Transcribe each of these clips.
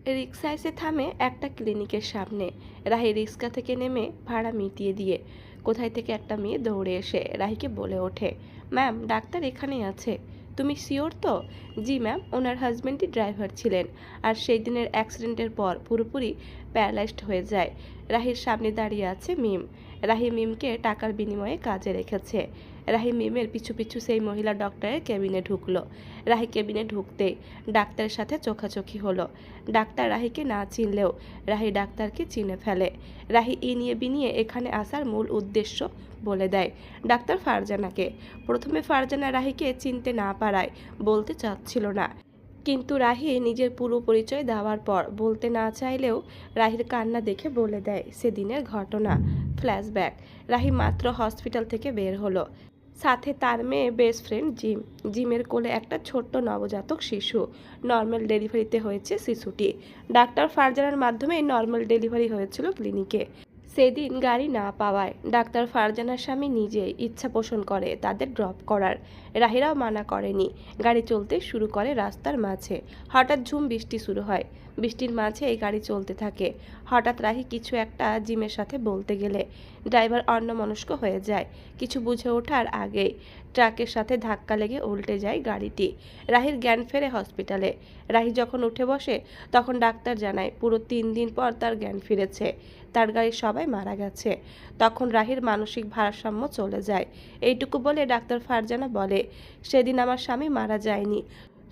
রিক্সা এসে থামে একটা ক্লিনিকের সামনে। রাহি রিক্সা থেকে নেমে ভাড়া মিটিয়ে দিয়ে কোথায় থেকে একটা মেয়ে দৌড়ে এসে রাহিকে বলে ওঠে, ম্যাম ডাক্তার এখানেই আছে। তুমি শিওর তো? জি ম্যাম, ওনার হাজবেন্ডই ড্রাইভার ছিলেন আর সেই দিনের অ্যাক্সিডেন্টের পর পুরোপুরি প্যারালাইজড হয়ে যায়। রাহির সামনে দাঁড়িয়ে আছে মিম। রাহি মিমকে টাকার বিনিময়ে কাজে রেখেছে। রাহি মিমের পিছু পিছু সেই মহিলা ডক্টরের কেবিনে ঢুকলো। রাহি কেবিনে ঢুকতেই ডাক্তারের সাথে চোখাচোখি হলো। ডাক্তার রাহিকে না চিনলেও রাহি ডাক্তারকে চিনে ফেলে। রাহি ইনিয়ে বিনিয়ে এখানে আসার মূল উদ্দেশ্য বলে দেয় ডাক্তার ফারজানাকে। প্রথমে ফারজানা রাহিকে চিনতে না পারায় বলতে চাচ্ছিল না, কিন্তু রাহি নিজের পুরো পরিচয় দেওয়ার পর বলতে না চাইলেও রাহির কান্না দেখে বলে দেয় সেদিনের ঘটনা। ফ্ল্যাশব্যাক। রাহি মাত্র হসপিটাল থেকে বের হলো, সাথে তার মেয়ে বেস্ট ফ্রেন্ড জিম। জিমের কোলে একটা ছোট্ট নবজাতক শিশু। নর্মাল ডেলিভারিতে হয়েছে শিশুটি। ডাক্তার ফারজানার মাধ্যমে নর্মাল ডেলিভারি হয়েছিল ক্লিনিকে। সেদিন গাড়ি না পাওয়ায় ডাক্তার ফারজানার স্বামী নিজেই ইচ্ছা পোষণ করে তাদের ড্রপ করার। রাহিরাও মানা করেনি। গাড়ি চলতে শুরু করে রাস্তার মাঝে। হঠাৎ ঝুম বৃষ্টি শুরু হয়। বৃষ্টির মাঝে এই গাড়ি চলতে থাকে। হঠাৎ রাহি কিছু একটা জিমের সাথে বলতে গেলে ড্রাইভার অন্যমনস্ক হয়ে যায়। কিছু বুঝে ওঠার আগেই ট্রাকের সাথে ধাক্কা লেগে উল্টে যায় গাড়িটি। রাহির জ্ঞান ফেরে হসপিটালে। রাহি যখন উঠে বসে তখন ডাক্তার জানায় পুরো 3 দিন পর তার জ্ঞান ফিরেছে। তার গাড়ির সবাই মারা গেছে। তখন রাহির মানসিক ভারসাম্য চলে যায়। এইটুকু বলে ডাক্তার ফারজানা বলে, সেদিন আমার স্বামী মারা যায়নি,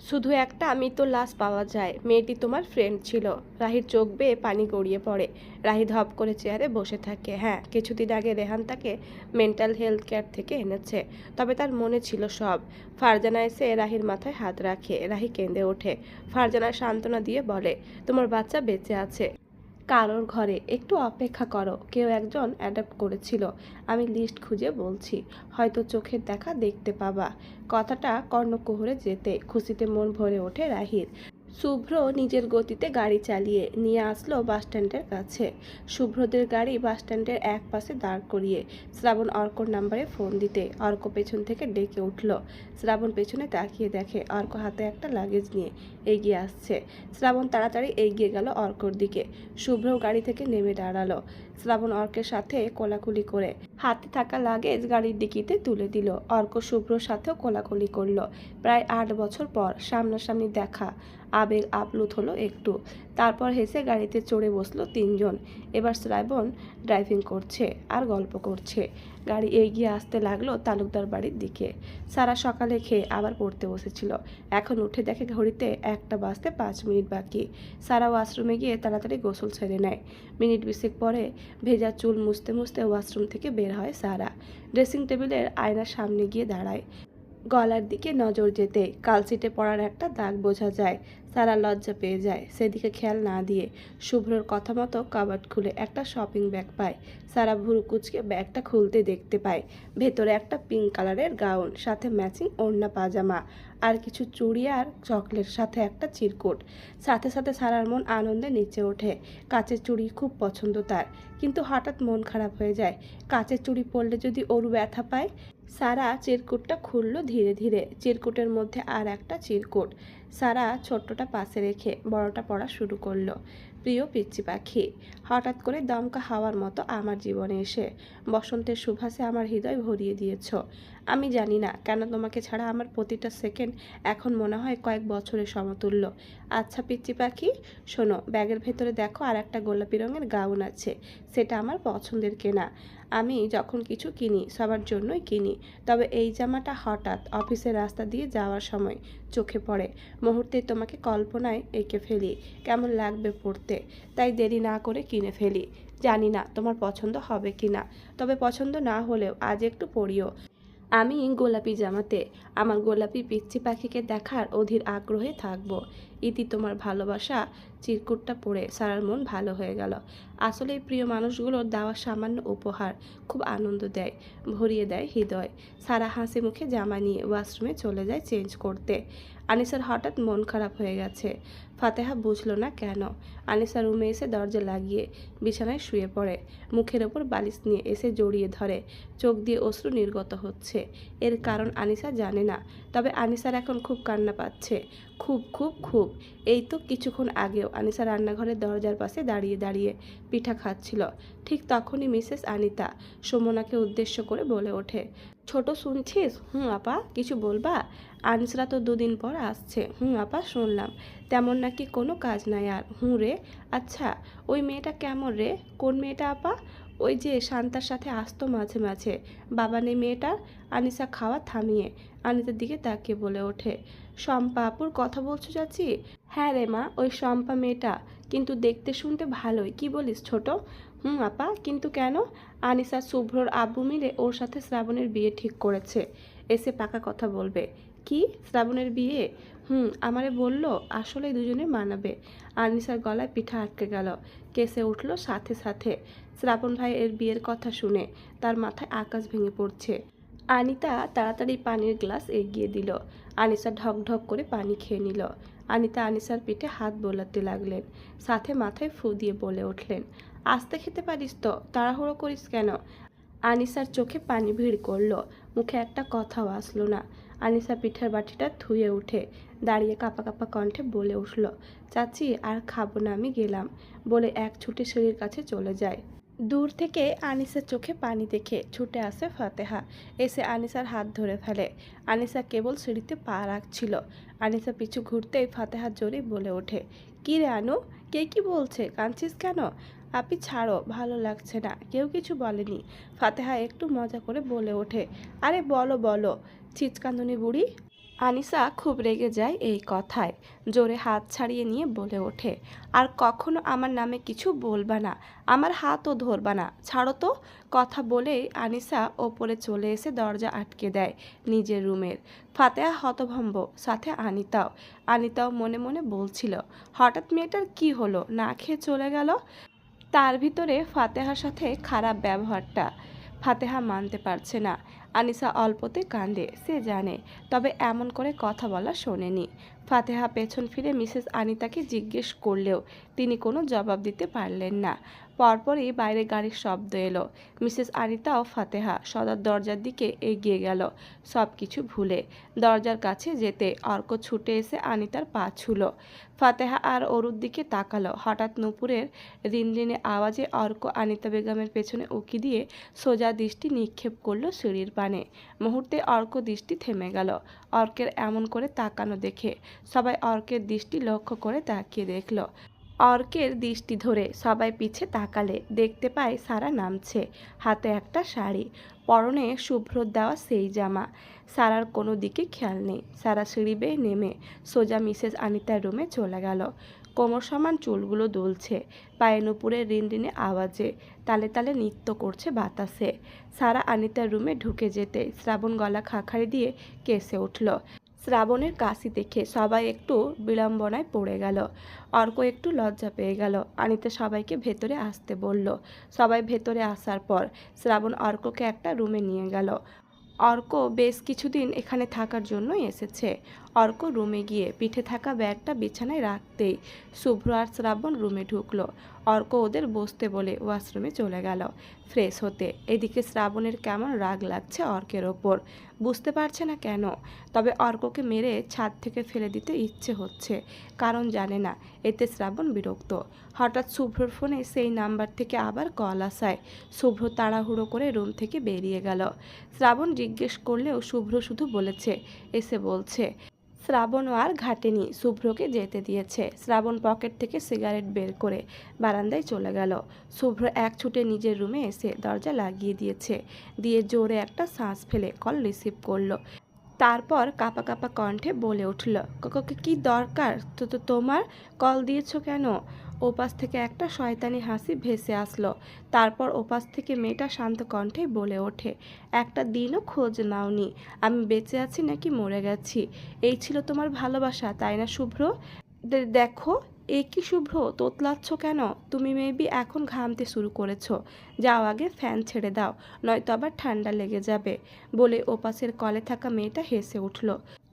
শুধু একটা মৃত লাশ পাওয়া যায়। মেয়েটি তোমার ফ্রেন্ড ছিল। রাহির চোখ বেয়ে পানি গড়িয়ে পড়ে। রাহি ধপ করে চেয়ারে বসে থাকে। হ্যাঁ, কিছুদিন আগে রেহান তাকে মেন্টাল হেলথ কেয়ার থেকে এনেছে, তবে তার মনে ছিল সব। ফারজানা এসে রাহির মাথায় হাত রাখে। রাহি কেঁদে ওঠে। ফারজানা সান্ত্বনা দিয়ে বলে, তোমার বাচ্চা বেঁচে আছে। কারোর ঘরে একটু অপেক্ষা করো, কেউ একজন অ্যাডাপ্ট করেছিল। আমি লিস্ট খুঁজে বলছি, হয়তো চোখের দেখা দেখতে পাবা। কথাটা কর্ণকুহরে যেতে খুশিতে মন ভরে ওঠে রাহির। শুভ্র নিজের গতিতে গাড়ি চালিয়ে নিয়ে আসলো বাসস্ট্যান্ডের কাছে। শুভ্রদের গাড়ি বাসস্ট্যান্ডের এক পাশে দাঁড় করিয়ে শ্রাবণ অর্কর নাম্বারে ফোন দিতে অর্ক পেছন থেকে ডেকে উঠল। শ্রাবণ পেছনে তাকিয়ে দেখে অর্ক হাতে একটা লাগেজ নিয়ে এগিয়ে আসছে। শ্রাবণ তাড়াতাড়ি এগিয়ে গেল অর্কর দিকে। শুভ্র গাড়ি থেকে নেমে দাঁড়ালো। শ্রাবণ অর্কের সাথে কোলাকুলি করে হাতে থাকা লাগেজ গাড়ির ডিকিতে তুলে দিল। অর্ক শুভ্রর সাথেও কোলাকুলি করলো। প্রায় 8 বছর পর সামনাসামনি দেখা। আবেগ আপ্লুত হলো একটু। তারপর হেসে গাড়িতে চড়ে বসলো 3 জন। এবার শ্রাবণ ড্রাইভিং করছে আর গল্প করছে। গাড়ি এগিয়ে আসতে লাগলো তালুকদার বাড়ির দিকে। সারা সকালে খেয়ে আবার পড়তে বসেছিল। এখন উঠে দেখে ঘড়িতে 1টা বাজতে 5 মিনিট বাকি। সারা ওয়াশরুমে গিয়ে তাড়াতাড়ি গোসল ছেড়ে নেয়। মিনিট 20 পরে ভেজা চুল মুছতে মুছতে ওয়াশরুম থেকে বের হয় সারা। ড্রেসিং টেবিলের আয়নার সামনে গিয়ে দাঁড়ায়। গলার দিকে নজর যেতে কালসিটে পড়ার একটা দাগ বোঝা যায়। সারা লজ্জা পেয়ে যায়। সেদিকে খেয়াল না দিয়ে শুভ্রর কথা মতো কাবার্ড খুলে একটা শপিং ব্যাগ পায়। সারা ভুরু কুচকে ব্যাগটা খুলতে দেখতে পায় ভেতরে একটা পিঙ্ক কালারের গাউন, সাথে ম্যাচিং ওড়না পাজামা আর কিছু চুড়ি আর চকলেট, সাথে একটা চিরকুট। সাথে সাথে সারার মন আনন্দে নিচে ওঠে। কাচের চুড়ি খুব পছন্দ তার, কিন্তু হঠাৎ মন খারাপ হয়ে যায়। কাচের চুড়ি পরলে যদি ওর ব্যথা পায়। সারা চিরকুটটা খুলল ধীরে ধীরে। চিরকুটের মধ্যে আর একটা চিরকুট। সারা ছোট্টটা পাশে রেখে বড়টা পড়া শুরু করলো। প্রিয় পিচ্চি পাখি, হঠাৎ করে দমকা হাওয়ার মতো আমার জীবনে এসে বসন্তের সুবাসে আমার হৃদয় ভরিয়ে দিয়েছ। আমি জানি না কেন তোমাকে ছাড়া আমার প্রতিটা সেকেন্ড এখন মনে হয় কয়েক বছরের সমতুল্য। আচ্ছা পিচ্চি পাখি, শোনো, ব্যাগের ভেতরে দেখো আর একটা গোলাপি রঙের গাউন আছে। সেটা আমার পছন্দের কেনা। আমি যখন কিছু কিনি সবার জন্যই কিনি, তবে এই জামাটা হঠাৎ অফিসের রাস্তা দিয়ে যাওয়ার সময় চোখে পড়ে। মুহূর্তে তোমাকে কল্পনায় এঁকে ফেলি, কেমন লাগবে পড়তে। তাই দেরি না করে কিনে ফেলি। জানি না তোমার পছন্দ হবে কি না, তবে পছন্দ না হলেও আজ একটু পড়িও। আমি গোলাপি জামাতে আমার গোলাপি পিচ্চি পাখিকে দেখার অধীর আগ্রহে থাকবো। ইতি, তোমার ভালোবাসা। চিরকুটটা পড়ে সারার মন ভালো হয়ে গেল। আসলে এই প্রিয় মানুষগুলোর দেওয়া সামান্য উপহার খুব আনন্দ দেয়, ভরিয়ে দেয় হৃদয়। সারা হাসি মুখে জামা নিয়ে ওয়াশরুমে চলে যায় চেঞ্জ করতে। আনিসার হঠাৎ মন খারাপ হয়ে গেছে। ফাতেহা বুঝলো না কেন। আনিসা রুমে এসে দরজা লাগিয়ে বিছানায় শুয়ে পড়ে। মুখের ওপর বালিশ নিয়ে এসে জড়িয়ে ধরে। চোখ দিয়ে অশ্রু নির্গত হচ্ছে। এর কারণ আনিসা জানে না, তবে আনিসার এখন খুব কান্না পাচ্ছে। খুব খুব খুব। এই তো কিছুক্ষণ আগেও আনিসা রান্নাঘরের দরজার পাশে দাঁড়িয়ে দাঁড়িয়ে পিঠা খাচ্ছিল। ঠিক তখনই মিসেস আনিতা সুমনাকে উদ্দেশ্য করে বলে ওঠে, ছোট শুনছিস? আপা, কিছু বলবা? আনিসরা তো দুদিন পর আসছে। আপা, শুনলাম তেমন নাকি কোনো কাজ নাই আর। রে, আচ্ছা ওই মেয়েটা কেমন রে? কোন মেয়েটা আপা? ওই যে শান্তার সাথে আসতো মাঝে মাঝে। বাবা নেই মেয়েটার? আনিসা খাওয়া থামিয়ে আনিতার দিকে তাকিয়ে বলে ওঠে, শম্পা আপুর কথা বলছো চাচি? হ্যাঁ রে মা, ওই শম্পা মেয়েটা কিন্তু দেখতে শুনতে ভালোই। কি বলিস ছোট? আপা, কিন্তু কেন? আনিসা শুভ্রর আব্বু মিলে ওর সাথে শ্রাবণের বিয়ে ঠিক করেছে। এসে পাকা কথা বলবে। কি? শ্রাবণের বিয়ে? আমারে বলল আসলে দুজনে মানাবে। আনিসার গলায় পিঠা আটকে গেল। কেসে উঠল সাথে সাথে। শ্রাবণ ভাই এর বিয়ের কথা শুনে তার মাথায় আকাশ ভেঙে পড়ছে। আনিতা তাড়াতাড়ি পানির গ্লাস এগিয়ে দিল। আনিসা ঢক ঢক করে পানি খেয়ে নিল। আনিতা আনিসার পিঠে হাত বোলাতে লাগলেন। সাথে মাথায় ফু দিয়ে বলে উঠলেন, আস্তে খেতে পারিস তো, তাড়াহুড়ো করিস কেন? আনিসার চোখে পানি ভিড় করল। মুখে একটা কথাও আসলো না। আনিসা পিঠার বাটিটা ধুয়ে উঠে দাঁড়িয়ে কাঁপা কাঁপা কণ্ঠে বলে উঠল, চাচি আর খাবো না, আমি গেলাম। বলে এক ছুটে সিঁড়ির কাছে চলে যায়। দূর থেকে আনিসার চোখে পানি দেখে ছুটে আসে ফাতেহা। এসে আনিসার হাত ধরে ফেলে। আনিসা কেবল সিঁড়িতে পা রাখছিল। আনিসা পিছু ঘুরতেই ফাতেহা জোরে বলে ওঠে, কি রে আনু, কে কি বলছে? কাঁদছিস কেন? আপি ছাড়ো, ভালো লাগছে না। কেউ কিছু বলেনি। ফাতেহা একটু মজা করে বলে ওঠে, আরে বলো বলো, চিৎকান্দুনি বুড়ি। আনিসা খুব রেগে যায় এই কথায়। জোরে হাত ছাড়িয়ে নিয়ে বলে ওঠে, আর কখনো আমার নামে কিছু বলবা না, আমার হাতও ধরবা না, ছাড়ো তো। কথা বলেই আনিসা ওপরে চলে এসে দরজা আটকে দেয় নিজের রুমের। ফাতেহা হতভম্ব, সাথে আনিতাও মনে মনে বলছিল, হঠাৎ মেয়েটার কি হলো, না খেয়ে চলে গেল। তার ভিতরে ফাতেহার সাথে খারাপ ব্যবহারটা ফাতেহা মানতে পারছে না। আনিসা অল্পতে কাঁদে, সে জানে, তবে এমন করে কথা বলা শোনেনি। ফাতেহা পেছন ফিরে মিসেস আনিতাকে জিজ্ঞেস করলেও তিনি কোনো জবাব দিতে পারলেন না। পরপরই বাইরে গাড়ির শব্দ এলো। মিসেস আনিতাও ফাতেহা সদর দরজার দিকে এগিয়ে গেল সব কিছু ভুলে। দরজার কাছে যেতে অর্ক ছুটে এসে আনিতার পা ছুল। ফাতেহা আর অরুর দিকে তাকালো। হঠাৎ নূপুরের রিনরিনে আওয়াজে অর্ক আনিতা বেগমের পেছনে উকি দিয়ে সোজা দৃষ্টি নিক্ষেপ করলো সিঁড়ির পানে। মুহূর্তে অর্ক দৃষ্টি থেমে গেল। অর্কের এমন করে তাকানো দেখে সবাই অর্কের দৃষ্টি লক্ষ্য করে তাকিয়ে দেখল। অর্কের দৃষ্টি ধরে সবাই পিছে তাকালে দেখতে পায় সারা নামছে, হাতে একটা শাড়ি, পরনে শুভ্রর দেওয়া সেই জামা। সারার কোনো দিকে খেয়াল নেই। সারা সিঁড়ি বেয়ে নেমে সোজা মিসেস আনিতার রুমে চলে গেল। কোমর সমান চুলগুলো দুলছে, পায়ে নুপুরের রিনরিনে আওয়াজে তালে তালে নৃত্য করছে বাতাসে। সারা আনিতার রুমে ঢুকে যেতে শ্রাবণ গলা খাখারি দিয়ে কেসে উঠল। শ্রাবণের কাশি দেখে সবাই একটু বিড়ম্বনায় পড়ে গেল। অর্ক একটু লজ্জা পেয়ে গেল। আনিতা সবাইকে ভেতরে আসতে বলল। সবাই ভেতরে আসার পর শ্রাবণ অর্ককে একটা রুমে নিয়ে গেল। অর্ক বেশ কিছুদিন এখানে থাকার জন্যই এসেছে। অর্ক রুমে গিয়ে পিঠে থাকা ব্যাগটা বিছানায় রাখতেই শুভ্র আর শ্রাবণ রুমে ঢুকলো। অর্ক ওদের বসতে বলে ওয়াশরুমে চলে গেল ফ্রেশ হতে। এদিকে শ্রাবণের কেমন রাগ লাগছে অর্কের ওপর, বুঝতে পারছে না কেন। তবে অর্ককে মেরে ছাদ থেকে ফেলে দিতে ইচ্ছে হচ্ছে, কারণ জানে না এতে শ্রাবণ বিরক্ত। হঠাৎ শুভ্রর ফোনে সেই নাম্বার থেকে আবার কল আসায় শুভ্র তাড়াহুড়ো করে রুম থেকে বেরিয়ে গেল। শ্রাবণ জিজ্ঞেস করলেও শুভ্র শুধু বলেছে এসে বলছে। শ্রাবণও আর ঘাটেনি, শুভ্রকে যেতে দিয়েছে। শ্রাবণ পকেট থেকে সিগারেট বের করে বারান্দায় চলে গেল। শুভ্র এক ছুটে নিজের রুমে এসে দরজা লাগিয়ে দিয়ে জোরে একটা শ্বাস ফেলে কল রিসিভ করলো। তারপর কাঁপা কাঁপা কণ্ঠে বলে উঠল, কি দরকার? তো তোমার কল দিয়েছো কেন? ওপাশ থেকে একটা শয়তানি হাসি ভেসে আসলো। তারপর ওপাশ থেকে মেয়েটা শান্ত কণ্ঠে বলে ওঠে, একটা দিনও খোঁজ নাওনি আমি বেঁচে আছি নাকি মরে গেছি। এই ছিল তোমার ভালোবাসা, তাই না শুভ্র? দেখো, এ কি শুভ্র, তোতলাচ্ছ কেন? তুমি মেবি এখন ঘামতে শুরু করেছো। যাও আগে ফ্যান ছেড়ে দাও, নয়তো আবার ঠান্ডা লেগে যাবে। বলে ওপাশের কলে থাকা মেয়েটা হেসে উঠল।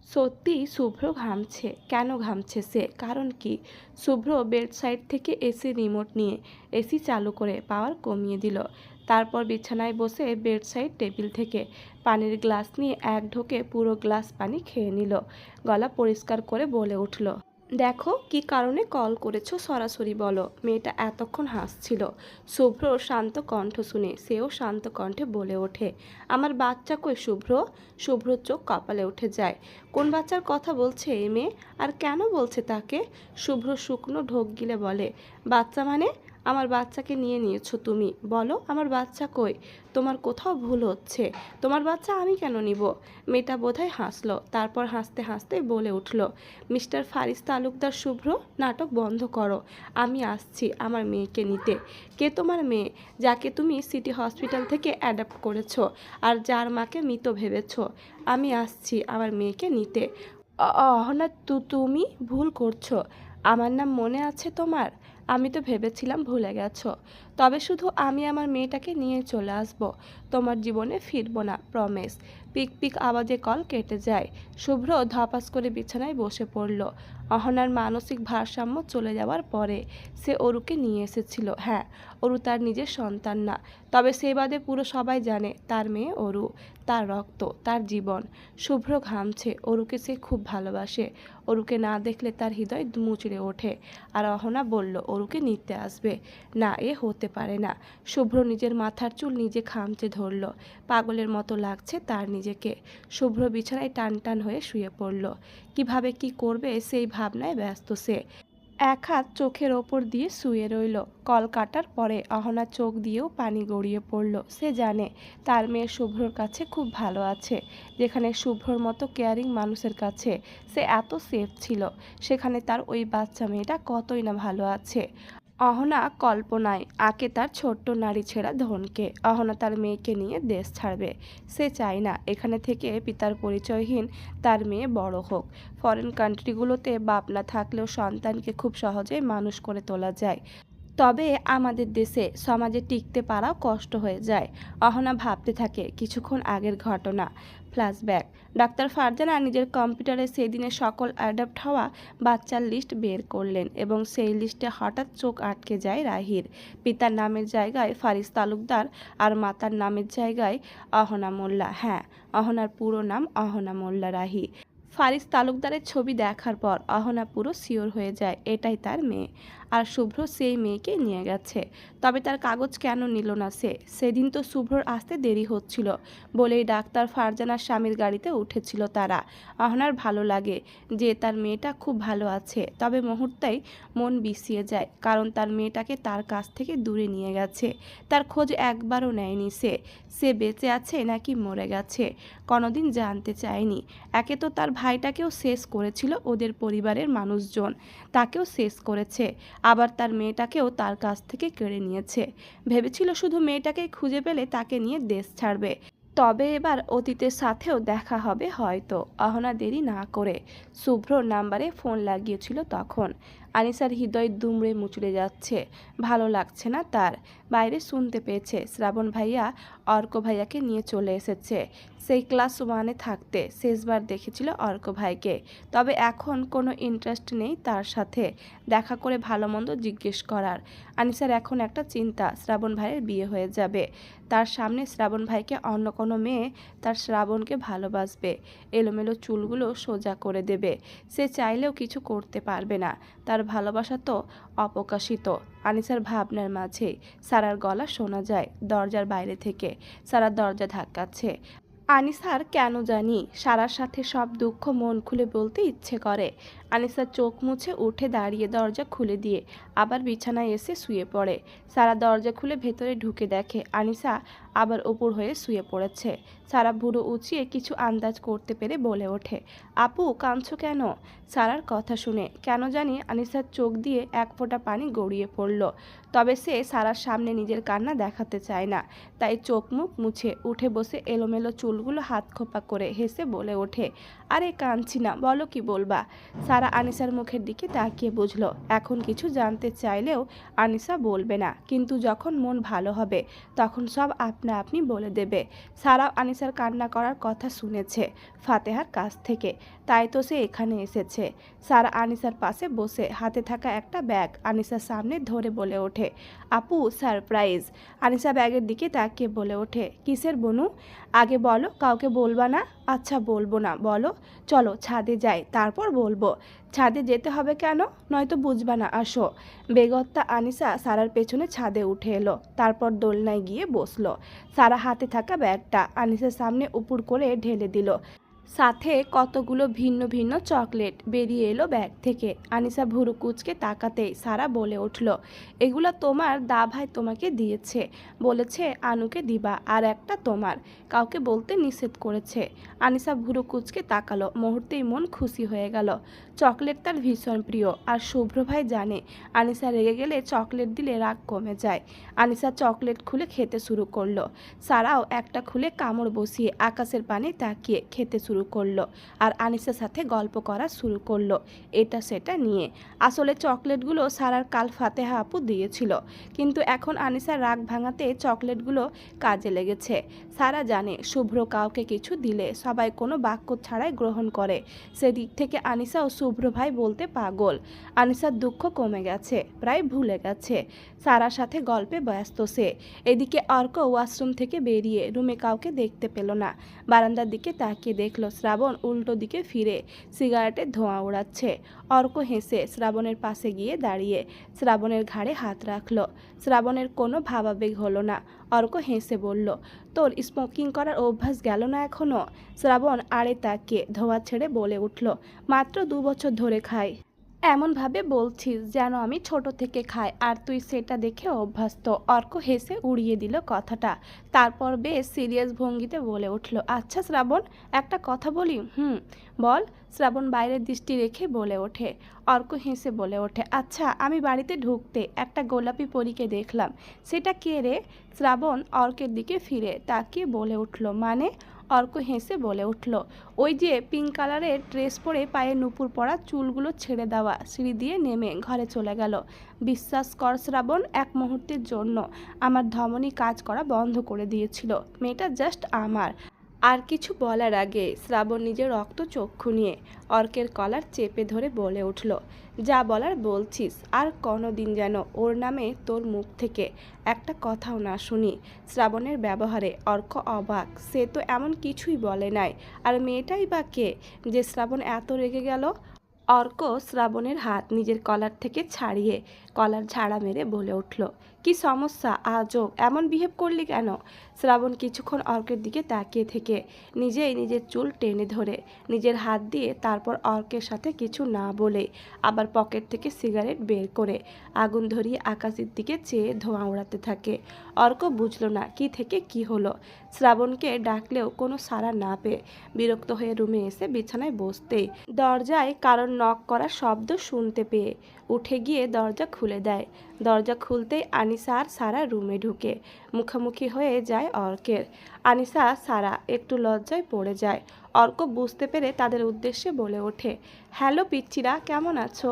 সত্যিই শুভ্র ঘামছে। কেন ঘামছে সে? কারণ কি? শুভ্র বেড সাইড থেকে এসি রিমোট নিয়ে এসি চালু করে পাওয়ার কমিয়ে দিল। তারপর বিছানায় বসে বেড সাইড টেবিল থেকে পানির গ্লাস নিয়ে এক ঢোকে পুরো গ্লাস পানি খেয়ে নিল। গলা পরিষ্কার করে বলে উঠল, দেখো কি কারণে কল করেছো সরাসরি বলো। মেয়েটা এতক্ষণ হাসছিল। শুভ্রর শান্ত কণ্ঠ শুনে সেও শান্ত কণ্ঠে বলে ওঠে, আমার বাচ্চা কই শুভ্র? শুভ্রর চোখ কপালে উঠে যায়। কোন বাচ্চার কথা বলছে এই মেয়ে? আর কেন বলছে তাকে? শুভ্র শুকনো ঢোক গিলে বলে, বাচ্চা মানে? আমার বাচ্চাকে নিয়ে নিয়েছো তুমি। বলো আমার বাচ্চা কই? তোমার কোথাও ভুল হচ্ছে। তোমার বাচ্চা আমি কেন নিব? মেয়েটা বোধহয় হাসলো, তারপর হাসতে হাসতে বলে উঠল, মিস্টার ফারিস তালুকদার শুভ্র, নাটক বন্ধ করো। আমি আসছি আমার মেয়েকে নিতে। কে তোমার মেয়ে? যাকে তুমি সিটি হসপিটাল থেকে অ্যাডাপ্ট করেছো আর যার মাকে মৃত ভেবেছো। আমি আসছি আমার মেয়েকে নিতে। অহনা, তুমি ভুল করছো। আমার নাম মনে আছে তোমার? আমি তো ভেবেছিলাম ভুলে গেছো। তবে শুধু আমি আমার মেয়েটাকে নিয়ে চলে আসব। তোমার জীবনে ফিরবো না, প্রমিস। পিক পিক আওয়াজে কল কেটে যায়। শুভ্র ধপাস করে বিছানায় বসে পড়ল। অহনার মানসিক ভারসাম্য চলে যাওয়ার পরে সে অরুকে নিয়ে এসেছিল। হ্যাঁ, অরু তার নিজের সন্তান না, তবে সে বাদে পুরো সবাই জানে তার মেয়ে অরু, তার রক্ত, তার জীবন। শুভ্র ঘামছে। অরুকে সে খুব ভালোবাসে। অরুকে না দেখলে তার হৃদয় মুচড়ে ওঠে। আর অহনা বলল অরুকে নিতে আসবে। না, এ হতে পারে না। শুভ্র নিজের মাথার চুল নিজে খামচে ধরল। পাগলের মতো লাগছে তার নিজেকে। শুভ্র বিছানায় টান টান হয়ে শুয়ে পড়ল। কিভাবে কি করবে সেই ভাবনায় ব্যস্ত সে। এক হাত চোখের ওপর দিয়ে শুয়ে রইল। কল কাটার পরে অহনা চোখ দিয়েও পানি গড়িয়ে পড়ল। সে জানে তার মেয়ে শুভ্রর কাছে খুব ভালো আছে। যেখানে শুভ্রর মতো কেয়ারিং মানুষের কাছে সে এত সেফ ছিল, সেখানে তার ওই বাচ্চা মেয়েটা কতই না ভালো আছে। অহনা কল্পনায় আঁকে তার ছোট্ট নারী ছেঁড়া ধনকে। অহনা তার মেয়েকে নিয়ে দেশ ছাড়বে। সে চায় না এখানে থেকে পিতার পরিচয়হীন তার মেয়ে বড় হোক। ফরেন কান্ট্রিগুলোতে বাপ না থাকলেও সন্তানকে খুব সহজেই মানুষ করে তোলা যায়, তবে আমাদের দেশে সমাজে টিকতে পারাও কষ্ট হয়ে যায়। অহনা ভাবতে থাকে কিছুক্ষণ আগের ঘটনা। ফ্ল্যাশব্যাক। ডাক্তার ফারজানা নিজের কম্পিউটারে সেদিনের সকল অ্যাডাপ্ট হওয়া বাচ্চার লিস্ট বের করলেন এবং সেই লিস্টে হঠাৎ চোখ আটকে যায় রাহির। পিতার নামের জায়গায় ফারিস তালুকদার আর মাতার নামের জায়গায় অহনা মোল্লা। হ্যাঁ, অহনার পুরো নাম অহনা মোল্লা রাহি। ফারিস তালুকদারের ছবি দেখার পর অহনা পুরো শিওর হয়ে যায় এটাই তার মেয়ে। আর শুভ্র সেই মেয়েকে নিয়ে গেছে। তবে তার কাগজ কেন নিল না সে? সেদিন তো শুভ্রর আসতে দেরি হচ্ছিল বলেই ডাক্তার ফারজানার স্বামীর গাড়িতে উঠেছিল তারা। অহনার ভালো লাগে যে তার মেয়েটা খুব ভালো আছে, তবে মুহূর্তেই মন বিষিয়ে যায়, কারণ তার মেয়েটাকে তার কাছ থেকে দূরে নিয়ে গেছে। তার খোঁজ একবারও নেয়নি সে। সে বেঁচে আছে নাকি মরে গেছে কোনোদিন জানতে চায়নি। একে তো তার ভাইটাকেও শেষ করেছিল ওদের পরিবারের মানুষজন, তাকেও শেষ করেছে। আবার তার মেয়েটাকেও তার কাছ থেকে কেড়ে নিয়েছে। ভেবেছিল শুধু মেয়েটাকে খুঁজে পেলে তাকে নিয়ে দেশ ছাড়বে। তবে এবার অতীতের সাথেও দেখা হবে হয়তো। অহনা দেরি না করে শুভ্রর নাম্বারে ফোন লাগিয়েছিল তখন। আনিসার হৃদয় দুমড়ে মুচড়ে যাচ্ছে। ভালো লাগছে না তার। বাইরে শুনতে পেয়েছে শ্রাবণ ভাইয়া অর্ক ভাইয়াকে নিয়ে চলে এসেছে। সেই ক্লাস 1-এ থাকতে শেষবার দেখেছিল অর্ক ভাইকে। তবে এখন কোনো ইন্টারেস্ট নেই তার সাথে দেখা করে ভালো মন্দ জিজ্ঞেস করার। আনিসার এখন একটা চিন্তা, শ্রাবণ ভাইয়ের বিয়ে হয়ে যাবে। তার সামনে শ্রাবণ ভাইকে অন্য কোনো মেয়ে তার শ্রাবণকে ভালোবাসবে, এলোমেলো চুলগুলো সোজা করে দেবে। সে চাইলেও কিছু করতে পারবে না। তার ভালোবাসা তো অপ্রকাশিত। আনিসার ভাবনার মাঝেই সারার গলা শোনা যায় দরজার বাইরে থেকে। সারা দরজা ধাক্কাচ্ছে। আনিসার কেন জানি সারার সাথে সব দুঃখ মন খুলে বলতে ইচ্ছে করে। আনিসা চোখ মুছে উঠে দাঁড়িয়ে দরজা খুলে দিয়ে আবার বিছানায় এসে শুয়ে পড়ে। সারা দরজা খুলে ভেতরে ঢুকে দেখে আনিসা আবার উপর হয়ে শুয়ে পড়েছে। সারা ভুরু উঁচিয়ে কিছু আন্দাজ করতে পেরে বলে ওঠে, আপু কাঁদছো কেন? সারার কথা শুনে কেন জানি আনিসার চোখ দিয়ে এক ফোঁটা পানি গড়িয়ে পড়ল। তবে সে সারার সামনে নিজের কান্না দেখাতে চায় না, তাই চোখ মুখ মুছে উঠে বসে এলোমেলো চুলগুলো হাত খোপা করে হেসে বলে ওঠে, আরে কাঁদছি না, বলো কি বলবা। সারা আনিসার মুখের দিকে তাকিয়ে বুঝলো এখন কিছু জানতে চাইলেও আনিসা বলবে না, কিন্তু যখন মন ভালো হবে তখন সব আপনা আপনি বলে দেবে। সারা আনিসার কান্না করার কথা শুনেছে ফাতেহার কাছ থেকে, তাই তো সে এখানে এসেছে। সারা আনিসার পাশে বসে হাতে থাকা একটা ব্যাগ আনিসার সামনে ধরে বলে ওঠে, আপু সারপ্রাইজ। আনিসা ব্যাগের দিকে তাকিয়ে বলে ওঠে, কিসের বনু? আগে বলো, কাউকে বলবা না? আচ্ছা বলবো না, বলো। চলো ছাদে যাই, তারপর বলবো। ছাদে যেতে হবে কেন? নয়তো বুঝবা না, আসো। বেগত্তা আনিসা সারার পেছনে ছাদে উঠে এলো, তারপর দোলনায় গিয়ে বসলো। সারা হাতে থাকা ব্যাগটা আনিসার সামনে উপুড় করে ঢেলে দিল, সাথে কতগুলো ভিন্ন ভিন্ন চকলেট বেরিয়ে এলো ব্যাগ থেকে। আনিসা ভুরু কুচকে তাকাতেই সারা বলে উঠল, এগুলো তোমার দা ভাই তোমাকে দিয়েছে, বলেছে আনুকে দিবা, আর একটা তোমার, কাউকে বলতে নিষেধ করেছে। আনিসা ভুরু কুচকে তাকালো, মুহূর্তেই মন খুশি হয়ে গেল। চকলেট তার ভীষণ প্রিয়, আর শুভ্র ভাই জানে আনিসা রেগে গেলে চকলেট দিলে রাগ কমে যায়। আনিসা চকলেট খুলে খেতে শুরু করলো। সারাও একটা খুলে কামড় বসিয়ে আকাশের পানে তাকিয়ে খেতে শুরু করলো, আর আনিসার সাথে গল্প করা শুরু করলো এটা সেটা নিয়ে। আসলে চকলেটগুলো সারার কাল ফাতেহা আপু দিয়েছিল, কিন্তু এখন আনিসার রাগ ভাঙাতে চকলেটগুলো কাজে লেগেছে। সারা জানে শুভ্র কাউকে কিছু দিলে সবাই কোনো বাক্য ছাড়াই গ্রহণ করে, সেদিক থেকে আনিসা ও শুভ্র ভাই বলতে পাগল। আনিসার দুঃখ কমে গেছে, প্রায় ভুলে গেছে। সারার সাথে গল্পে ব্যস্ত সে। এদিকে অর্ক ওয়াশরুম থেকে বেরিয়ে রুমে কাউকে দেখতে পেল না। বারান্দার দিকে তাকিয়ে দেখলো শ্রাবণ উল্টো দিকে ফিরে সিগারেটের ধোঁয়া ওড়াচ্ছে। অর্ক হেসে শ্রাবণের পাশে গিয়ে দাঁড়িয়ে শ্রাবণের ঘাড়ে হাত রাখলো। শ্রাবণের কোনো ভাবাবেগ হলো না। অর্ক হেসে বলল, তোর স্মোকিং করার অভ্যাস গেল না এখনো? শ্রাবণ আড়ে তাকিয়ে ধোঁয়া ছেড়ে বলে উঠল, মাত্র 2 বছর ধরে খাই। এমনভাবে বলছিস যেন আমি ছোট থেকে খাই, আর তুই সেটা দেখে অভ্যস্ত। অর্ক হেসে উড়িয়ে দিল কথাটা, তারপর বেশ সিরিয়াস ভঙ্গিতে বলে উঠল, আচ্ছা শ্রাবণ, একটা কথা বলি। বল। শ্রাবণ বাইরের দৃষ্টি রেখে বলে ওঠে। অর্ক হেসে বলে ওঠে, আচ্ছা আমি বাড়িতে ঢুকতে একটা গোলাপি পরীকে দেখলাম, সেটা কে রে? শ্রাবণ অর্কের দিকে ফিরে তাকিয়ে বলে উঠল, মানে? অর্ক হেসে বলে উঠল, ওই যে পিঙ্ক কালারের ড্রেস পরে পায়ে নুপুর পরা, চুলগুলো ছেড়ে দেওয়া, সিঁড়ি দিয়ে নেমে ঘরে চলে গেল। বিশ্বাস কর শ্রাবণ, এক মুহূর্তের জন্য আমার ধমনী কাজ করা বন্ধ করে দিয়েছিল। মেয়েটা জাস্ট আমার। আর কিছু বলার আগে শ্রাবণ নিজের রক্ত চক্ষু নিয়ে অর্কের কলার চেপে ধরে বলে উঠল, যা বলার বলছিস, আর কোনোদিন যেন ওর নামে তোর মুখ থেকে একটা কথাও না শুনি। শ্রাবণের ব্যবহারে অর্ক অবাক, সে তো এমন কিছুই বলে নাই, আর মেয়েটাই বা কে যে শ্রাবণ এত রেগে গেল? অর্ক শ্রাবণের হাত নিজের কলার থেকে ছাড়িয়ে কলার ঝাড়া মেরে বলে উঠল, কি সমস্যা আজব, এমন বিহেভ করলি কেন? শ্রাবণ কিছুক্ষণ অর্কের দিকে তাকিয়ে থেকে নিজেই নিজের চুল টেনে ধরে নিজের হাত দিয়ে, তারপর অর্কের সাথে কিছু না বলে আবার পকেট থেকে সিগারেট বের করে আগুন ধরিয়ে আকাশের দিকে চেয়ে ধোঁয়া ওড়াতে থাকে। অর্ক বুঝলো না কি থেকে কি হলো। শ্রাবণকে ডাকলেও কোনো সাড়া না পেয়ে বিরক্ত হয়ে রুমে এসে বিছানায় বসতেই দরজায় কারণ নক করার শব্দ শুনতে পেয়ে উঠে গিয়ে দরজা খুলে দেয়। দরজা খুলতেই আনিসা আর সারা রুমে ঢুকে মুখোমুখি হয়ে যায় অর্কের। আনিসা সারা একটু লজ্জায় পড়ে যায়। অর্ক বুঝতে পেরে তাদের উদ্দেশ্যে বলে ওঠে, হ্যালো পিচ্চিরা, কেমন আছো?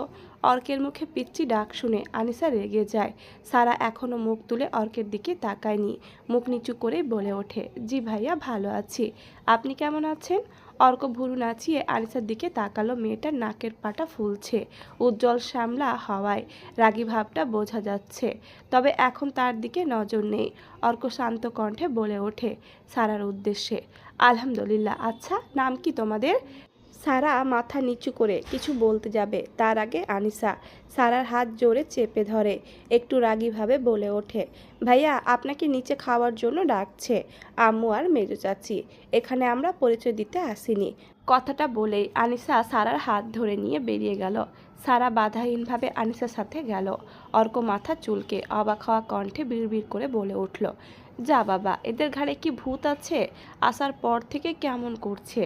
অর্কের মুখে পিচ্চি ডাক শুনে আনিসা রেগে যায়। সারা এখনও মুখ তুলে অর্কের দিকে তাকায়নি, মুখ নিচু করে বলে ওঠে, জি ভাইয়া ভালো আছি, আপনি কেমন আছেন? অর্ক ভুরু নাচিয়ে আনিসার দিকে তাকালো। মেয়েটার নাকের পাটা ফুলছে, উজ্জ্বল শ্যামলা হওয়ায় রাগী ভাবটা বোঝা যাচ্ছে, তবে এখন তার দিকে নজর নেই। অর্ক শান্ত কণ্ঠে বলে ওঠে সারার উদ্দেশ্যে, আলহামদুলিল্লাহ। আচ্ছা নাম কি তোমাদের? সারা মাথা নিচু করে কিছু বলতে যাবে, তার আগে আনিসা সারার হাত জোরে চেপে ধরে একটু রাগীভাবে বলে ওঠে, ভাইয়া আপনাকে নিচে খাওয়ার জন্য ডাকছে আম্মু আর মেজো চাচি, এখানে আমরা পরিচয় দিতে আসিনি। কথাটা বলেই আনিসা সারার হাত ধরে নিয়ে বেরিয়ে গেল। সারা বাধাহীনভাবে আনিসার সাথে গেল। অর্ক মাথা চুলকে অবাক হওয়া কণ্ঠে বিড়বিড় করে বলে উঠল, যা বাবা, এদের ঘাড়ে কি ভূত আছে? আসার পর থেকে কেমন করছে।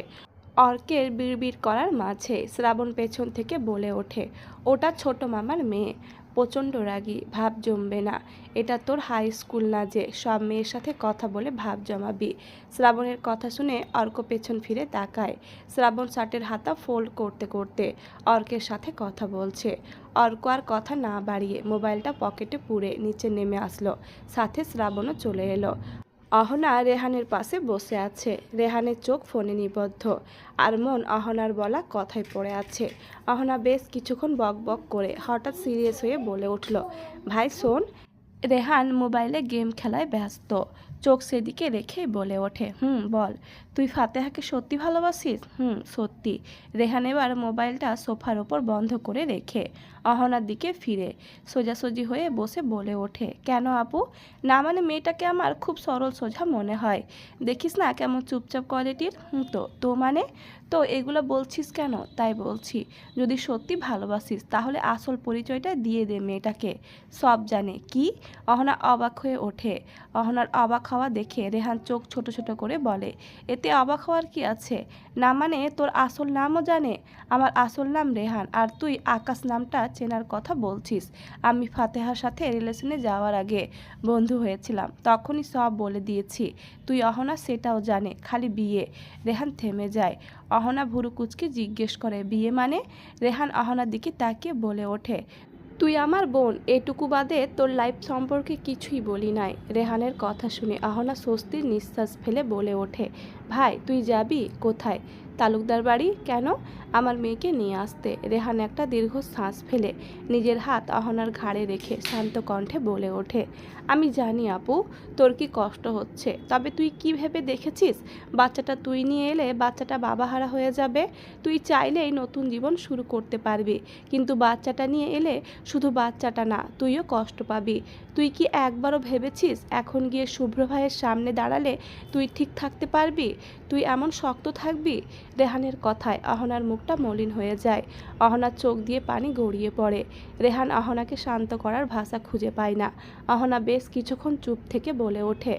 অর্কের বিড়বিড় করার মাঝে শ্রাবণ পেছন থেকে বলে ওঠে, ওটা ছোট মামার মেয়ে, প্রচণ্ড রাগী, ভাব জমবে না। এটা তোর হাই স্কুল না যে সব মেয়ের সাথে কথা বলে ভাব জমাবি। শ্রাবণের কথা শুনে অর্ক পেছন ফিরে তাকায়। শ্রাবণ শার্টের হাতা ফোল্ড করতে করতে অর্কের সাথে কথা বলছে। অর্ক আর কথা না বাড়িয়ে মোবাইলটা পকেটে পুরে নিচে নেমে আসলো। সাথে শ্রাবণও চলে এলো। অহনা রেহানের পাশে বসে আছে। রেহানের চোখ ফোনে নিবদ্ধ, আর মন অহনার বলা কথায় পড়ে আছে। অহনা বেশ কিছুক্ষণ বক বক করে হঠাৎ সিরিয়াস হয়ে বলে উঠল, ভাই শোন। রেহান মোবাইলে গেম খেলায় ব্যস্ত। চোখ সেদিকে রেখেই বলে ওঠে, বল। তুই ফাতেহাকে সত্যি ভালোবাসিস? সত্যি। রেহান এবার মোবাইলটা সোফার ওপর বন্ধ করে রেখে অহনার দিকে ফিরে সোজাসুজি হয়ে বসে বলে ওঠে, কেন আপু? না মানে মেয়েটাকে আমার খুব সরল সোজা মনে হয়। দেখিস না কেমন চুপচাপ কোয়ালিটির। তো মানে তো এগুলো বলছিস কেন? তাই বলছি, যদি সত্যি ভালোবাসিস তাহলে আসল পরিচয়টা দিয়ে দে মেয়েটাকে। সব জানে কি? অহনা অবাক হয়ে ওঠে। অহনার অবাক হওয়া দেখে রেহান চোখ ছোট ছোট করে বলে, এতে অবাক হওয়ার কি আছে? না মানে তোর আসল নামও জানে? আমার আসল নাম রেহান, আর তুই আকাশ নামটা চেনার কথা বলছিস। আমি ফাতেহার সাথে রিলেশনে যাওয়ার আগে বন্ধু হয়েছিলাম, তখনই সব বলে দিয়েছি। তুই অহনা সেটাও জানে, খালি বিয়ে। রেহান থেমে যায়। অহনা ভুরু কুচকে জিজ্ঞেস করে, বিয়ে মানে? রেহান অহনার দিকে তাকিয়ে বলে ওঠে, তুই আমার বোন, এটুকু বাদে তোর লাইফ সম্পর্কে কিছুই বলি নাই। রেহানের কথা শুনে অহনা স্বস্তির নিঃশ্বাস ফেলে বলে ওঠে, ভাই তুই যাবি কোথায়? তালুকদার বাড়ি। কেন? আমার মেয়েকে নিয়ে আসতে। রেহান একটা দীর্ঘ শ্বাস ফেলে নিজের হাত অহনার ঘাড়ে রেখে শান্ত কণ্ঠে বলে ওঠে, আমি জানি আপু তোর কি কষ্ট হচ্ছে, তবে তুই কি ভেবে দেখেছিস বাচ্চাটা তুই নিয়ে এলে বাচ্চাটা বাবাহারা হয়ে যাবে? তুই চাইলেই নতুন জীবন শুরু করতে পারবি, কিন্তু বাচ্চাটা নিয়ে এলে শুধু বাচ্চাটা না, তুইও কষ্ট পাবি। তুই কি একবারও ভেবেছিস এখন গিয়ে শুভ্র ভাইয়ের সামনে দাঁড়ালে তুই ঠিক থাকতে পারবি? তুই এমন শক্ত থাকবি? রেহানের কথায় অহনার মুখটা মলিন হয়ে যায়। অহনার চোখ দিয়ে পানি গড়িয়ে পড়ে। রেহান অহনাকে শান্ত করার ভাষা খুঁজে পায় না। অহনা বেশ কিছুক্ষণ চুপ থেকে বলে ওঠে,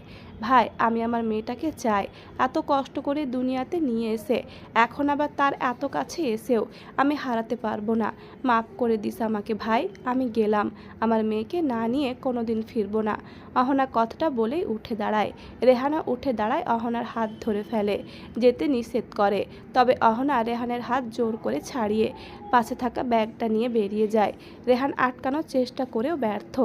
ভাই আমি আমার মেয়েটাকে চাই। এত কষ্ট করে দুনিয়াতে নিয়ে এসে এখন আবার তার এত কাছে এসেও আমি হারাতে পারবো না। মাফ করে দিস আমাকে ভাই, আমি গেলাম। আমার মেয়েকে না নিয়ে কোনো দিন ফিরবো না। অহনা কথাটা বলেই উঠে দাঁড়ায়। রেহানা উঠে দাঁড়ায়, অহনার হাত ধরে ফেলে, যেতে নিষেধ করে। তবে অহনা রেহানের হাত জোর করে ছাড়িয়ে পাশে থাকা ব্যাগটা নিয়ে বেরিয়ে যায়। রেহান আটকানোর চেষ্টা করেও ব্যর্থ।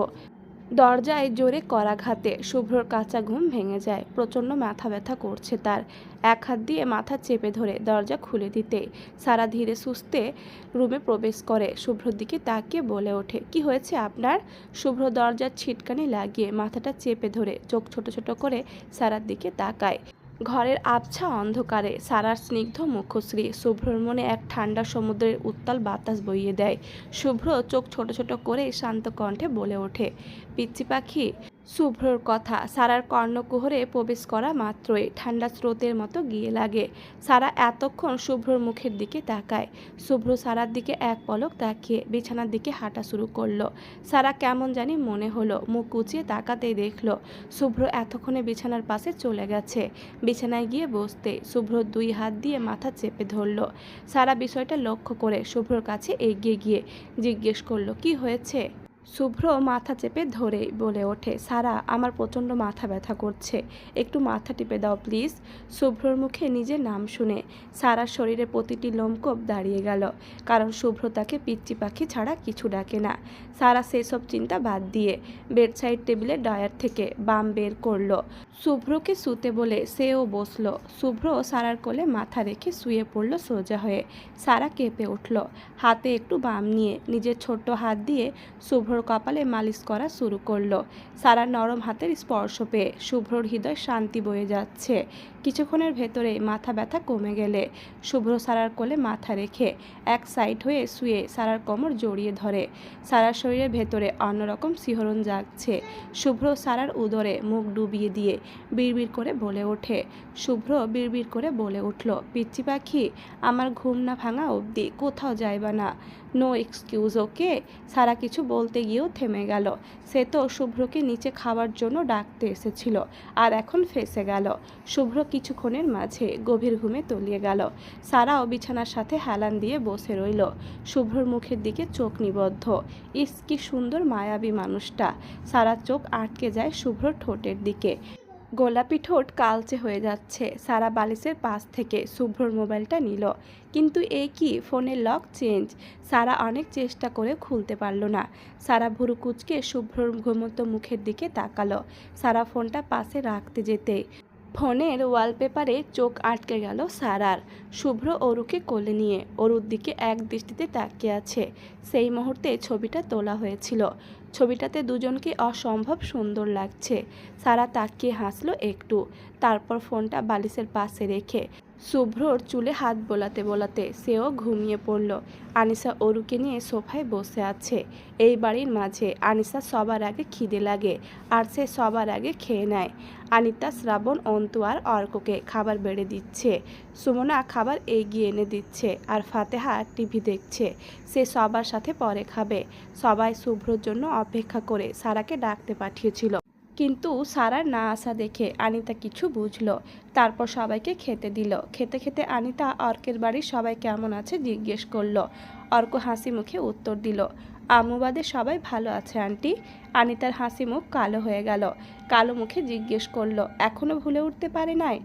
দরজায় জোরে করাঘাতে শুভ্রর কাঁচা ঘুম ভেঙে যায়। প্রচণ্ড মাথা ব্যথা করছে তার। এক হাত দিয়ে মাথা চেপে ধরে দরজা খুলে দিতে সারা ধীরে সুস্থে রুমে প্রবেশ করে। শুভ্রর দিকে তাকিয়ে বলে ওঠে, কি হয়েছে আপনার? শুভ্র দরজার ছিটকানি লাগিয়ে মাথাটা চেপে ধরে চোখ ছোট ছোট করে সারার দিকে তাকায়। ঘরের আবছা অন্ধকারে সারার স্নিগ্ধ মুখশ্রী শুভ্রর মনে এক ঠান্ডা সমুদ্রের উত্তাল বাতাস বইয়ে দেয়। শুভ্র চোখ ছোট ছোট করে শান্ত কণ্ঠে বলে ওঠে, পিচ্চি পাখি। শুভ্রর কথা সারার কর্ণকুহরে প্রবেশ করা মাত্রই ঠান্ডা স্রোতের মতো গিয়ে লাগে। সারা এতক্ষণ শুভ্রর মুখের দিকে তাকায়। শুভ্র সারার দিকে এক পলক তাকিয়ে বিছানার দিকে হাঁটা শুরু করলো। সারা কেমন জানি মনে হলো, মুখ কুচিয়ে তাকাতেই দেখলো শুভ্র এতক্ষণে বিছানার পাশে চলে গেছে। বিছানায় গিয়ে বসতে শুভ্র দুই হাত দিয়ে মাথা চেপে ধরল। সারা বিষয়টা লক্ষ্য করে শুভ্রর কাছে এগিয়ে গিয়ে জিজ্ঞেস করলো, কি হয়েছে? শুভ্র মাথা চেপে ধরেই বলে ওঠে, সারা আমার প্রচণ্ড মাথা ব্যথা করছে, একটু মাথা টিপে দাও প্লিজ। শুভ্রর মুখে নিজের নাম শুনে সারার শরীরে প্রতিটি লোমকূপ দাঁড়িয়ে গেল, কারণ শুভ্র তাকে পিচ্চি পাখি ছাড়া কিছু ডাকে না। সারা সেসব চিন্তা বাদ দিয়ে বেডসাইড টেবিলে ডয়ার থেকে বাম বের করলো। শুভ্রকে শুতে বলে সেও বসলো। শুভ্র সারার কোলে মাথা রেখে শুয়ে পড়লো সোজা হয়ে। সারা কেঁপে উঠল। হাতে একটু বাম নিয়ে নিজের ছোট্ট হাত দিয়ে শুভ্রর কপালে মালিশ করা শুরু করলো। সারার নরম হাতের স্পর্শ পেয়ে শুভ্রর হৃদয় শান্তি বয়ে যাচ্ছে। কিছুক্ষণের ভেতরে মাথা ব্যথা কমে গেলে শুভ্র সারার কোলে মাথা রেখে এক সাইড হয়ে শুয়ে সারার কোমর জড়িয়ে ধরে। সারার শরীরের ভেতরে অন্যরকম শিহরণ জাগছে। শুভ্র সারার উদরে মুখ ডুবিয়ে দিয়ে বিড়বিড় করে বলে ওঠে। শুভ্র বিড়বিড় করে বলে উঠল, পিচ্চি পাখি, আমার ঘুম না ভাঙা অবধি কোথাও যাইবা না। নো এক্সকিউজ, ওকে? সারা কিছু বলতে গিয়েও থেমে গেল। সে তো শুভ্রকে নিচে খাওয়ার জন্য ডাকতে এসেছিল, আর এখন ফেঁসে গেল। শুভ্র কিছুক্ষণের মাঝে গভীর ঘুমে তলিয়ে গেল। সারাও বিছানার সাথে হেলান দিয়ে বসে রইল, শুভ্রর মুখের দিকে চোখ নিবদ্ধ। ইস, কি সুন্দর মায়াবী মানুষটা। সারার চোখ আটকে যায় শুভ্রর ঠোঁটের দিকে। গোলাপি ঠোঁট কালচে হয়ে যাচ্ছে। সারা বালিশের পাশ থেকে শুভ্রর মোবাইলটা নিল, কিন্তু এ কি, ফোনের লক চেঞ্জ। সারা অনেক চেষ্টা করে খুলতে পারল না। সারা ভুরু কুঁচকে শুভ্রর ঘুমন্ত মুখের দিকে তাকালো। সারা ফোনটা পাশে রাখতে যেতে ফোনের ওয়ালপেপারে চোখ আটকে গেল সারার। শুভ্র অরুকে কোলে নিয়ে অরুর দিকে এক দৃষ্টিতে তাকিয়ে আছে। সেই মুহূর্তে ছবিটা তোলা হয়েছিল। ছবিটাতে দুজনকে অসম্ভব সুন্দর লাগছে। সারা তাকিয়ে হাসলো একটু, তারপর ফোনটা বালিশের পাশে রেখে শুভ্রর চুলে হাত বোলাতে বোলাতে সেও ঘুমিয়ে পড়ল। আনিসা অরুকে নিয়ে সোফায় বসে আছে। এই বাড়ির মাঝে আনিসা সবার আগে খিদে লাগে, আর সে সবার আগে খেয়ে নেয়। আনিতা, শ্রাবণ, অন্তু আর অর্ককে খাবার বেড়ে দিচ্ছে। সুমনা খাবার এগিয়ে এনে দিচ্ছে, আর ফাতেহা টিভি দেখছে। সে সবার সাথে পরে খাবে। সবাই শুভ্রর জন্য অপেক্ষা করে সারাকে ডাকতে পাঠিয়েছিল, কিন্তু সারার না আসা দেখে আনিতা কিছু বুঝলো। তারপর সবাইকে খেতে দিল। খেতে খেতে আনিতা অর্কের বাড়ির সবাই কেমন আছে জিজ্ঞেস করলো। অর্ক হাসি মুখে উত্তর দিল, আম্মু বাদে সবাই ভালো আছে আন্টি। আনিতার হাসি মুখ কালো হয়ে গেল। কালো মুখে জিজ্ঞেস করলো, এখনো ভুলে উঠতে পারে নাই?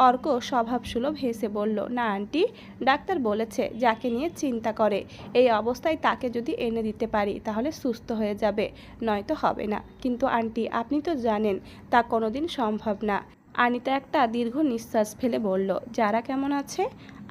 অর্ক স্বভাবসুলভ হেসে বলল, না আন্টি, ডাক্তার বলেছে যাকে নিয়ে চিন্তা করে এই অবস্থায় তাকে যদি এনে দিতে পারি তাহলে সুস্থ হয়ে যাবে, নয়তো হবে না। কিন্তু আন্টি, আপনি তো জানেন তা কোনোদিন সম্ভব না। আনিতা একটা দীর্ঘ নিঃশ্বাস ফেলে বলল, যারা কেমন আছে?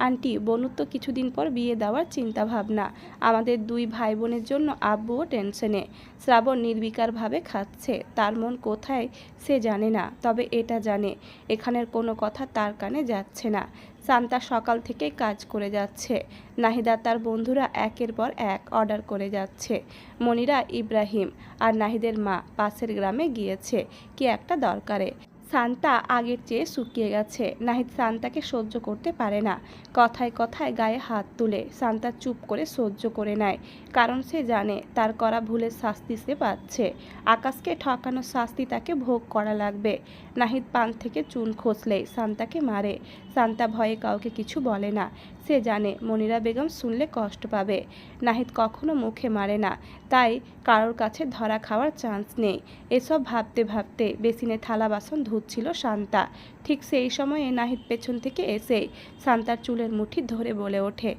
আন্টি, বনুর তো কিছুদিন পর বিয়ে দেওয়ার চিন্তা ভাবনা। আমাদের দুই ভাই বোনের জন্য আব্বুও টেনশনে। শ্রাবণ নির্বিকারভাবে খাচ্ছে। তার মন কোথায় সে জানে না, তবে এটা জানে এখানের কোনো কথা তার কানে যাচ্ছে না। শান্তা সকাল থেকে কাজ করে যাচ্ছে। নাহিদা তার বন্ধুরা একের পর এক অর্ডার করে যাচ্ছে। মনিরা, ইব্রাহিম আর নাহিদের মা পাশের গ্রামে গিয়েছে কি একটা দরকারে। শান্তা আগের চেয়ে শুকিয়ে গেছে। নাহিদ শান্তাকে সহ্য করতে পারে না। কথায় কথায় গায়ে হাত তুলে শান্তা চুপ করে সহ্য করে নেয়, কারণ সে জানে তার করা ভুলের শাস্তি সে পাচ্ছে। আকাশকে ঠকানোর শাস্তি তাকে ভোগ করা লাগবে। নাহিদ পান থেকে চুন খসলেই শান্তাকে মারে। শান্তা ভয়ে কাউকে কিছু বলে না। সে জানে মনিরা বেগম শুনলে কষ্ট পাবে। নাহিদ কখনো মুখে মারে না, তাই কারোর কাছে ধরা খাওয়ার চান্স নেই। এসব ভাবতে ভাবতে বেসিনে থালা বাসন ধুচ্ছিল শান্তা। ঠিক সেই সময়ে নাহিদ পেছন থেকে এসেই শান্তার চুলের মুঠি ধরে বলে ওঠে,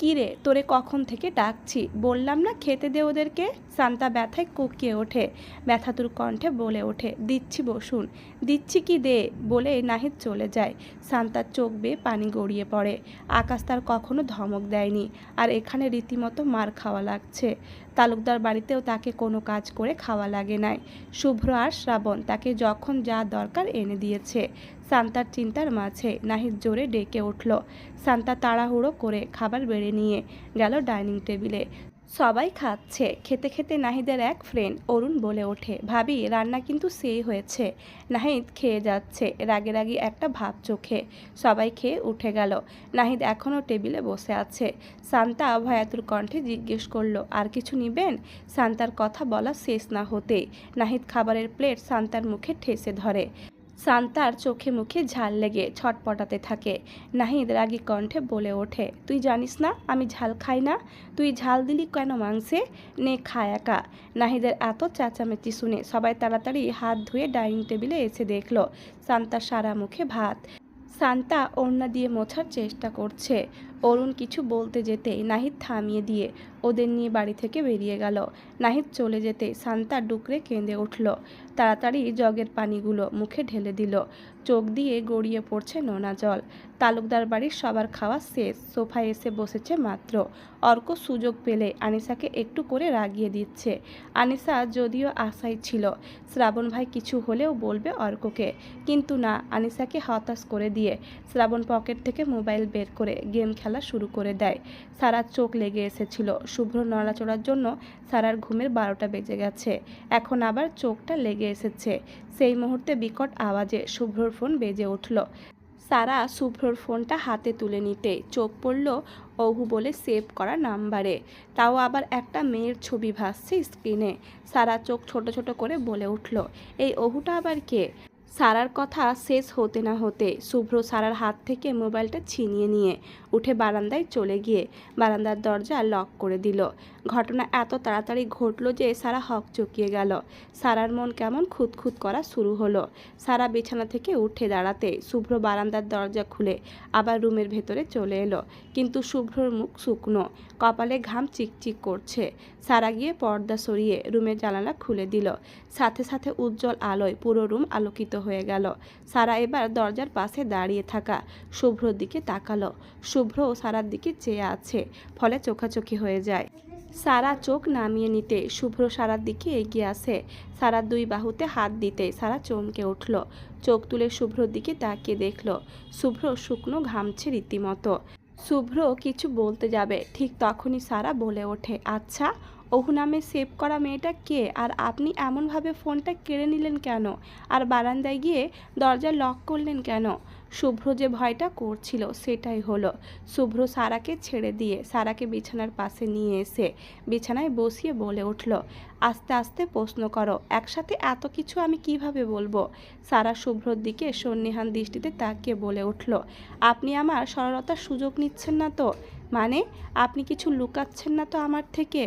কি রে, তোরে কখন থেকে ডাকছি, বললাম না খেতে দে ওদেরকে। শান্তা ব্যথায় কুঁকিয়ে ওঠে। ব্যথাতুর কণ্ঠে বলে ওঠে, দিচ্ছি বসুন। দিচ্ছি কি, দে, বলে নাহিদ চলে যায়। শান্তার চোখ বেয়ে পানি গড়িয়ে পড়ে। আকাশ তার কখনো ধমক দেয়নি, আর এখানে রীতিমতো মার খাওয়া লাগছে। তালুকদার বাড়িতেও তাকে কোনো কাজ করে খাওয়া লাগে নাই। শুভ্র আর শ্রাবণ তাকে যখন যা দরকার এনে দিয়েছে। শান্তার চিন্তার মাঝে নাহিদ জোরে ডেকে উঠল। শান্তা তাড়াহুড়ো করে খাবার বেড়ে নিয়ে গেল ডাইনিং টেবিলে। সবাই খাচ্ছে। খেতে খেতে নাহিদের এক ফ্রেন্ড অরুণ বলে ওঠে, ভাবি, রান্না কিন্তু সেই হয়েছে। নাহিদ খেয়ে যাচ্ছে, রাগে রাগি একটা ভাব চোখে। সবাই খেয়ে উঠে গেল। নাহিদ এখনও টেবিলে বসে আছে। শান্তা ভয়াতুর কণ্ঠে জিজ্ঞেস করলো, আর কিছু নিবেন? শান্তার কথা বলা শেষ না হতেই নাহিদ খাবারের প্লেট শান্তার মুখে ঠেসে ধরে। শান্তার চোখে মুখে ঝাল লেগে ছটপটাতে থাকে। নাহিদ রাগী কণ্ঠে বলে ওঠে, তুই জানিস না আমি ঝাল খাই না? তুই ঝাল দিলি কেন মাংসে? নে খা একা। নাহিদের এত চেঁচামেচি শুনে সবাই তাড়াতাড়ি হাত ধুয়ে ডাইনিং টেবিলে এসে দেখল শান্তার সারা মুখে ভাত। শান্তা ওড়না দিয়ে মোছার চেষ্টা করছে। অরুণ কিছু বলতে যেতেই নাহিদ থামিয়ে দিয়ে ওদের নিয়ে বাড়ি থেকে বেরিয়ে গেল। নাহিদ চলে যেতে শান্তা ডুকরে কেঁদে উঠল। তাড়াতাড়ি জগের পানিগুলো মুখে ঢেলে দিল। চোখ দিয়ে গড়িয়ে পড়ছে নোনা জল। তালুকদার বাড়ির সবার খাওয়া শেষ। সোফায় এসে বসেছে মাত্র। অর্ক সুযোগ পেলে আনিসাকে একটু করে রাগিয়ে দিচ্ছে। আনিসা যদিও আশায় ছিল শ্রাবণ ভাই কিছু হলেও বলবে অর্ককে, কিন্তু না, আনিসাকে হতাশ করে দিয়ে শ্রাবণ পকেট থেকে মোবাইল বের করে গেম খেলা শুরু করে দেয়। সারার চোখ লেগে এসেছিল। শুভ্র নড়াচড়ার জন্য সারার ঘুমের 12টা বেজে গেছে। এখন আবার চোখটা লেগে এসেছে। সেই মুহূর্তে বিকট আওয়াজে শুভ্রর ফোন বেজে উঠল। সারা শুভ্রর ফোনটা হাতে তুলে নিতে চোখ পড়ল অহু বলে সেভ করা নাম্বারে। তাও আবার একটা মেয়ের ছবি ভাসছে স্ক্রিনে। সারা চোখ ছোট ছোট করে বলে উঠল, এই অহুটা আবার কে? সারার কথা শেষ হতে না হতে শুভ্র সারার হাত থেকে মোবাইলটা ছিনিয়ে নিয়ে উঠে বারান্দায় চলে গিয়ে বারান্দার দরজা লক করে দিল। ঘটনা এত তাড়াতাড়ি ঘটল যে সারা হকচকিয়ে গেল। সারার মন কেমন খুঁতখুত করা শুরু হলো। সারা বিছানা থেকে উঠে দাঁড়াতে শুভ্র বারান্দার দরজা খুলে আবার রুমের ভেতরে চলে এলো, কিন্তু শুভ্রর মুখ শুকনো, কপালে ঘাম চিকচিক করছে। সারা গিয়ে পর্দা সরিয়ে রুমের জানালা খুলে দিল। সাথে সাথে উজ্জ্বল আলোয় পুরো রুম আলোকিত হয়ে গেল। সারা এবার দরজার পাশে দাঁড়িয়ে থাকা শুভ্রর দিকে তাকালো। শুভ্র সারার দিকে চেয়ে আছে, ফলে চোখাচোখি হয়ে যায়। সারা চোখ নামিয়ে নিতে শুভ্র সারার দিকে এগিয়ে আসে। সারার দুই বাহুতে হাত দিতে সারা চমকে উঠল। চোখ তুলে শুভ্রর দিকে তাকিয়ে দেখল শুভ্র শুকনো ঘামছে রীতিমতো। শুভ্র কিছু বলতে যাবে, ঠিক তখনই সারা বলে ওঠে, আচ্ছা ওহু নামে সেভ করা মেয়েটা কে? আর আপনি এমনভাবে ফোনটা কেড়ে নিলেন কেন? আর বারান্দায় গিয়ে দরজা লক করলেন কেন? শুভ্র যে ভয়টা করছিল সেটাই হলো। শুভ্র সারাকে ছেড়ে দিয়ে সারাকে বিছানার পাশে নিয়ে এসে বিছানায় বসিয়ে বলে উঠল, আস্তে আস্তে প্রশ্ন করো, একসাথে এত কিছু আমি কিভাবে বলবো? সারা শুভ্রর দিকে সন্নিহান দৃষ্টিতে তাকিয়ে বলে উঠল, আপনি আমার সরলতার সুযোগ নিচ্ছেন না তো? মানে আপনি কিছু লুকাচ্ছেন না তো আমার থেকে?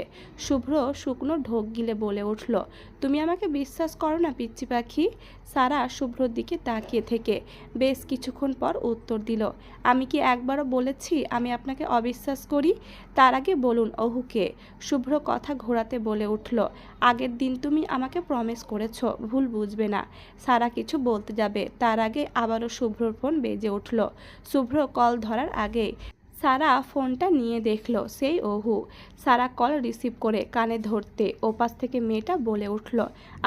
শুভ্র শুকনো ঢোক গিলে বলে উঠল, তুমি আমাকে বিশ্বাস করো না পিচ্চি পাখি? সারা শুভ্রর দিকে তাকিয়ে থেকে বেশ কিছুক্ষণ পর উত্তর দিল, আমি কি একবারও বলেছি আমি আপনাকে অবিশ্বাস করি? তার আগে বলুন অহুকে? শুভ্র কথা ঘোরাতে বলে উঠল, আগের দিন তুমি আমাকে প্রমিস করেছ ভুল বুঝবে না। সারা কিছু বলতে যাবে তার আগে আবারও শুভ্রর ফোন বেজে উঠল। শুভ্র কল ধরার আগে সারা ফোনটা নিয়ে দেখল সেই অহু। সারা কল রিসিভ করে কানে ধরতে ওপাশ থেকে মেয়েটা বলে উঠল,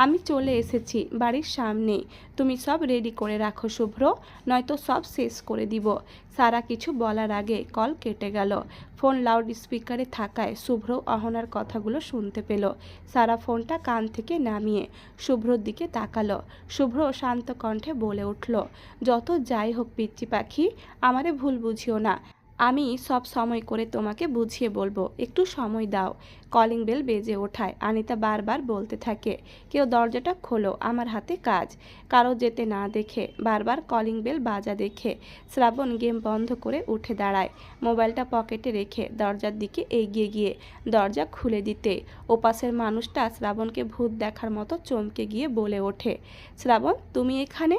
আমি চলে এসেছি বাড়ির সামনেই, তুমি সব রেডি করে রাখো শুভ্র, নয়তো সব শেষ করে দিব। সারা কিছু বলার আগে কল কেটে গেল। ফোন লাউড স্পিকারে থাকায় শুভ্র অহনার কথাগুলো শুনতে পেল। সারা ফোনটা কান থেকে নামিয়ে শুভ্রর দিকে তাকালো। শুভ্র শান্ত কণ্ঠে বলে উঠল, যত যাই হোক পিচ্চি পাখি, আমারে ভুল বুঝিও না, আমি সব সময় করে তোমাকে বুঝিয়ে বলবো, একটু সময় দাও। কলিং বেল বেজে ওঠায় আনিতা বারবার বলতে থাকে, কেউ দরজাটা খোলো, আমার হাতে কাজ। কারো যেতে না দেখে বারবার কলিং বেল বাজা দেখে শ্রাবণ গেম বন্ধ করে উঠে দাঁড়ায়। মোবাইলটা পকেটে রেখে দরজার দিকে এগিয়ে গিয়ে দরজা খুলে দিতে ওপাশের মানুষটা শ্রাবণকে ভূত দেখার মতো চমকে গিয়ে বলে ওঠে, শ্রাবণ তুমি এখানে?